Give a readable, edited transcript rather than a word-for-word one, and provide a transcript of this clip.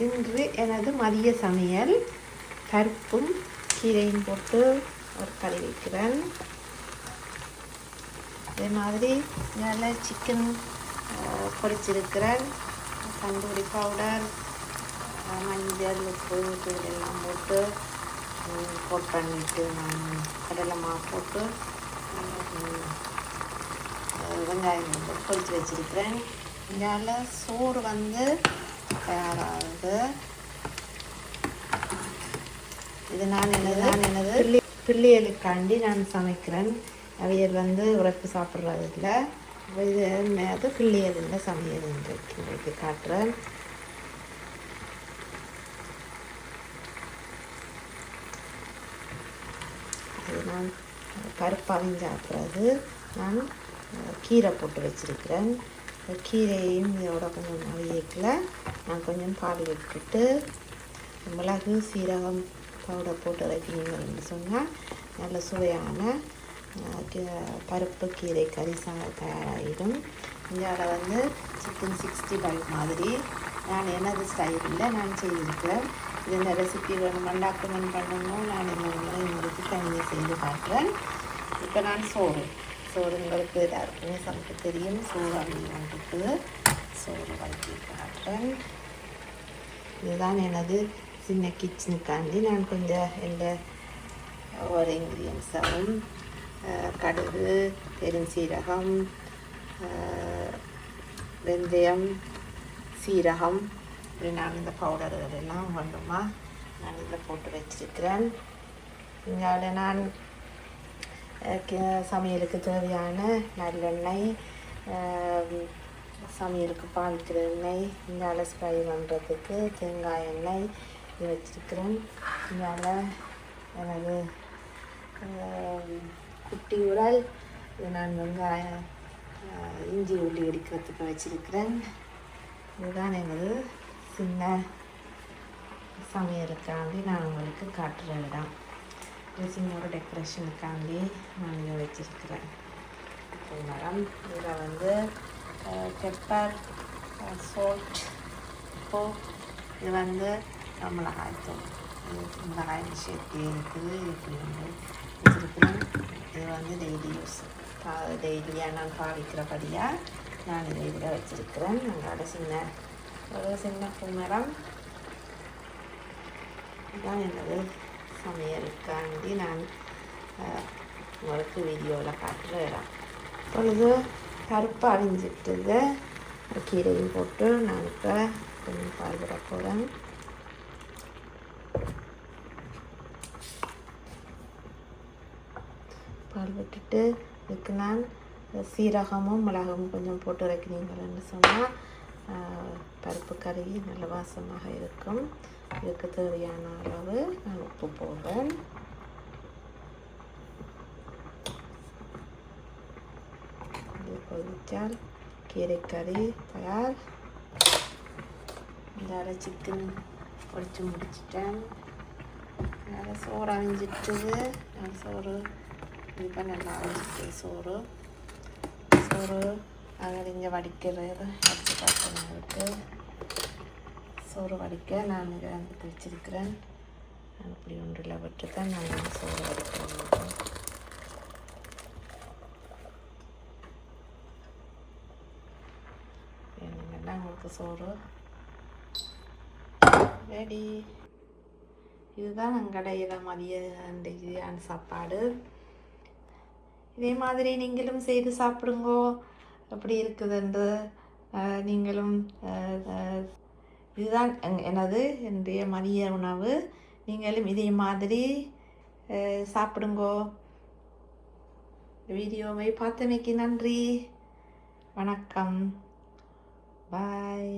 இன்று எனது மதிய சமையல் பருப்பும் கீரையும் போட்டு ஒரு கறி வைக்கிறேன். அதே மாதிரி நல்லா சிக்கன் பொரிச்சிருக்கிறேன். தந்தூரி பவுடர், மஞ்சள், உப்பு, தூள் எல்லாம் போட்டு கோட் பண்ணிவிட்டு நான் கடலை மாவு போட்டு வெங்காயம் பொரித்து வச்சிருக்கிறேன். இதால் சோறு தயாராகுது. இது நான் எனது பிள்ளைகளுக்காண்டி நான் சமைக்கிறேன். அவையல் உரைப்பு சாப்பிட்றது இல்லை. இது அது பிள்ளைகள் சமையல் உங்களுக்கு காட்டுறேன். அது நான் பருப்பு அவிஞ்சாப்புறது நான் கீரை போட்டு வச்சுருக்கிறேன். கீரையும் இதோட கொஞ்சம் அவியக்கில் நான் கொஞ்சம் பால் விட்டுட்டு மிளகு சீரகம் பவுடர் போட்டு வைக்கணுங்கன்னு சொன்னால் நல்ல சுவையான பருப்பு கீரை கறி தயாராகிடும். இந்தியாவில் சிக்கன் 65 மாதிரி நான் எனது ஸ்டைலில் நான் செய்திருக்கிறேன். இது இந்த ரெசிபி வேணும் டாக்குமெண்ட் பண்ணணும். நான் இந்த முறை உங்களுக்கு தனியாக செய்து காட்டுறேன். இப்போ நான் சோறு உங்களுக்கு எல்லாருக்குமே சமைக்க தெரியும். சோறு அப்படின்னு சோறு வளர்த்தி காட்டுறேன். இதுதான் எனது சின்ன கிச்சனுக்காண்டி நான் கொஞ்சம் எந்த ஒரு இன்க்ரீடியன்ஸாகவும் கடுகு, பெருஞ்சீரகம், வெந்தயம், சீரகம் இப்படி நான் இந்த பவுடர்கள் எல்லாம் வேண்டுமா நான் இதில் போட்டு வச்சிருக்கிறேன். இங்கால நான் சமையலுக்கு தேவையான நல்லெண்ணெய், சமையலுக்கு பாய்க்கிற எண்ணெய், இங்கால ஸ்ப்ரை பண்ணுறதுக்கு தேங்காய் எண்ணெய் இது வச்சிருக்கிறேன். இங்கால எனது குட்டி உரல் இது நான் வெங்காயம் இஞ்சி உள்ளி அடிக்கிறதுக்கு வச்சிருக்கிறேன். இதுதான் எனது சின்ன சமையலுக்காண்டி நான் உங்களுக்கு காட்டுற இடம். இது சின்ன ஒரு டெக்கரேஷனுக்காண்டி நான் இங்கே வச்சிருக்கிறேன். மரம் இதில் பெப்பர், சால்ட், உப்பு, இது மிளகாய்த்தூள், மிளகாய் சேர்த்து இருக்குது. இப்படி வச்சிருக்கிறேன். இது டெய்லி யூஸ் டெய்லியாக நான் பாவிக்கிறபடியாக நான் இதை இதில் வச்சிருக்கிறேன். எங்களோட சின்ன பூமரம் இதுதான் எனது சமையலுக்காண்டி நான் உங்களுக்கு வீடியோவில் காட்டுற இடம். இப்பொழுது பருப்பு அவிஞ்சிட்டுது. கீரையும் போட்டு நான் இப்போ கொஞ்சம் பால் விட போகிறேன். பால் விட்டுட்டு இதுக்கு நான் சீரகமும் மிளகும் கொஞ்சம் போட்டு வைக்கிறீங்கன்னு சொன்னால் பருப்பு கறி நல்ல வாசமாக இருக்கும். இதுக்கு தேவையான அளவு நான் உப்பு போடுறேன். இது கொதித்தால் கீரைக்கறி தயார். இந்த சிக்கன் பொரிச்சு முடிச்சிட்டேன். அதனால் சோறு அவிஞ்சிட்டுது. நான் சோறு இப்போ நல்லா அவிஞ்சிட்டு சோறு அதில் இங்கே வடிக்கிறது எடுத்து பார்த்து சோறு வடிக்க நான் இதை வச்சிருக்கிறேன். நான் இப்படி ஒன்றில் விட்டு தான் நான் சோறு வடிக்கிறேன். வேணுங்கன்னா உங்களுக்கு சோறு ரெடி. இதுதான் எங்கள் கடையில் மதியான சாப்பாடு. இதே மாதிரி நீங்களும் செய்து சாப்பிடுங்கோ. எப்படி இருக்குதுன்று நீங்களும் இதுதான் என்னுடைய மதிய உணவு. நீங்களும் இதே மாதிரி சாப்பிடுங்கோ. வீடியோவை பார்த்தமைக்கு நன்றி. வணக்கம். பாய்.